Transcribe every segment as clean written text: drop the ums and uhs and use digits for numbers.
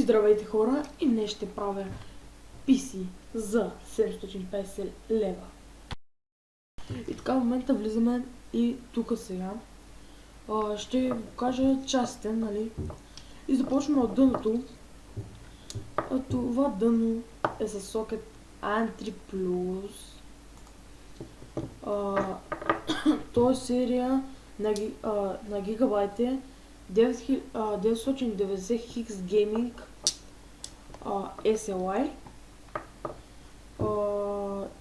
Здравейте хора, и днес ще правя PC за 750 лева. И така в момента влизаме и тук сега. Ще ви покажа частите, нали? И започваме от дъното. Това дъно е със сокет AM3+. То е серия на гигабайте 990 Hz Gaming SLI.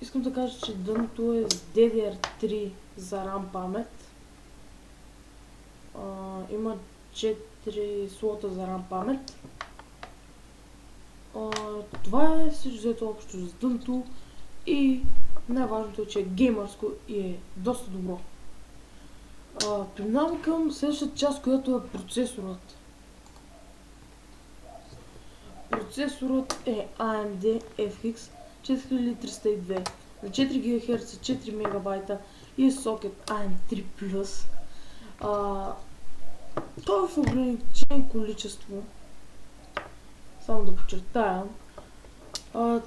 Искам да кажа, че дъното е с DDR3 за RAM памет. Има 4 слота за RAM памет. Това е всичко взето общо с дъното и най-важното е, че е геймърско и е доста добро. Преминаваме към следващата част, която е процесорът. Процесорът е AMD FX 4302 на 4 ГГц, 4 МБ и е сокет AM3+. То е в ограничено количество. Само да подчертая.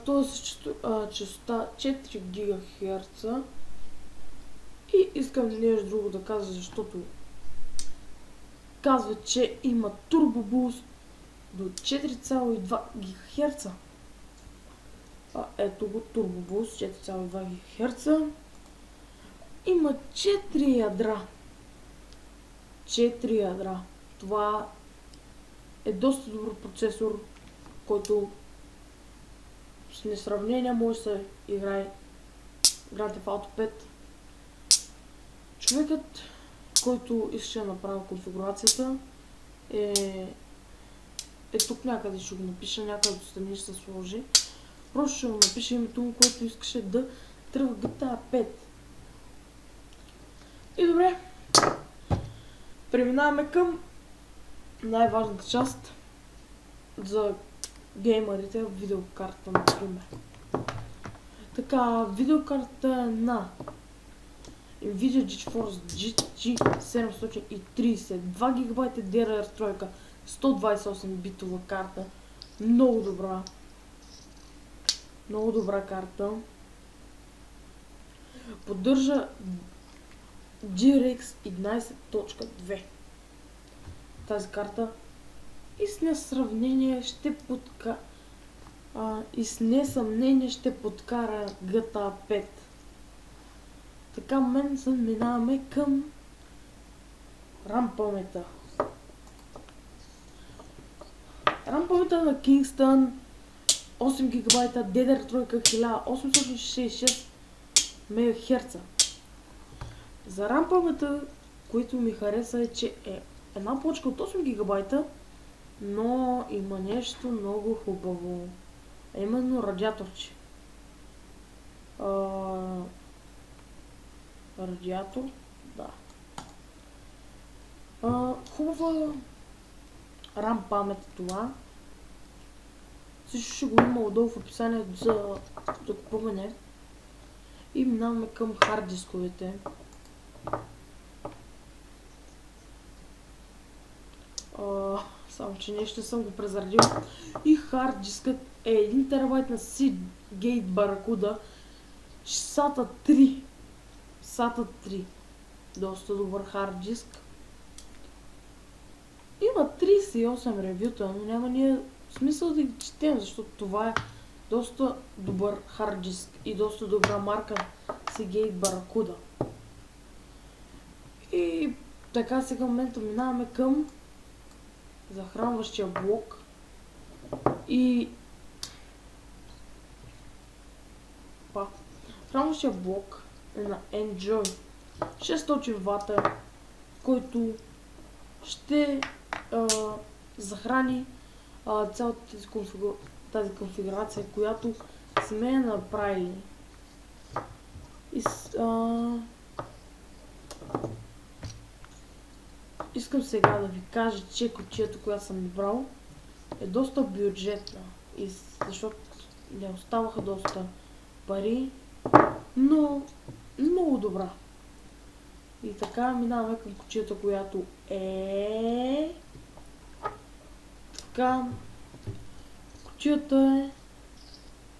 То е с частота 4 ГГц. И искам нещо друго да кажа, защото казва, че има Turbo Boost до 4,2 ГГц. Ето го, Turbo Boost 4,2 ГГц. Има 4 ядра. 4 ядра. Това е доста добър процесор, който с несравнение може да се играе Grand Theft Auto 5. Човекът, който иска да направи конфигурацията, е тук някъде, ще го напиша, някъде отстрани ще се сложи. Просто ще му напиша името му, което искаше да тръгва GTA 5. И добре, преминаваме към най-важната част за геймерите, видеокарта, например. Така, видеокарта на Nvidia GeForce GT 730, 2 ГБ DDR3, 128 битова карта, много добра карта. Поддържа GRX 11.2 тази карта и с несъмнение ще подкара GTA 5. Така, минаваме към RAM памета. RAM памета на Kingston 8 ГБ DDR3 1866 МГц. За RAM памета, което ми хареса, е, че е една плочка от 8 ГБ, но има нещо много хубаво. А именно радиаторче. Радиатор, да. Хубава RAM памет това. Всичко ще го има отдолу в описанието за купуване. И минаваме към хард дисковете. Само че нещо съм го презаредил. И хард дискът е 1 терабайт на Seagate Barracuda SATA 3. Доста добър хард диск. Има 38 ревюта, но няма ние смисъл да ги четем, защото това е доста добър хард диск и доста добра марка Seagate Barracuda. И така, сега в момента минаваме към захранващия блок. И захранващия блок е на Enjoy 600 вата, който ще захрани цялата тази конфигурация, която сме направили. Искам сега да ви кажа, че кутията, която съм избрал, е доста бюджетна, защото не оставаха доста пари, но много добра. И така минаваме към кутията, която е така. Кутията е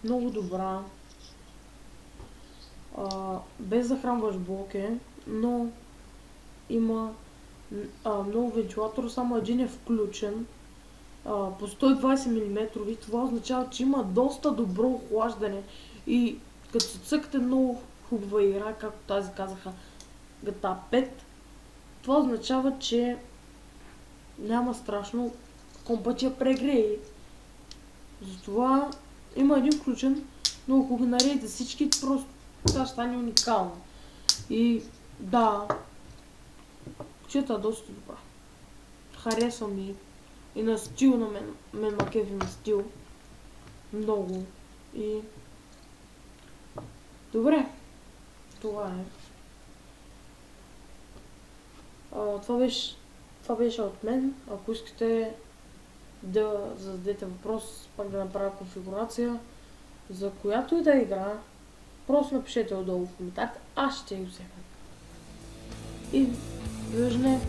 много добра. Без захранваш блоки, но има много вентилатор, само един е включен. По 120 мм, това означава, че има доста добро охлаждане и като се цъкате много хубава игра, както тази казаха GTA 5, това означава, че няма страшно компът я прегрее. Затова има един включен, но ако ги наредите всички, просто това ще стане уникално. И да, кутията е доста добра. Харесва ми и на стил на мен макефи на стил. Много. И добре. Това е. Това беше от мен. Ако искате да зададете въпрос, пак да направя конфигурация, за която и да игра, просто напишете отдолу в коментарите, аз ще я взема. И виждане.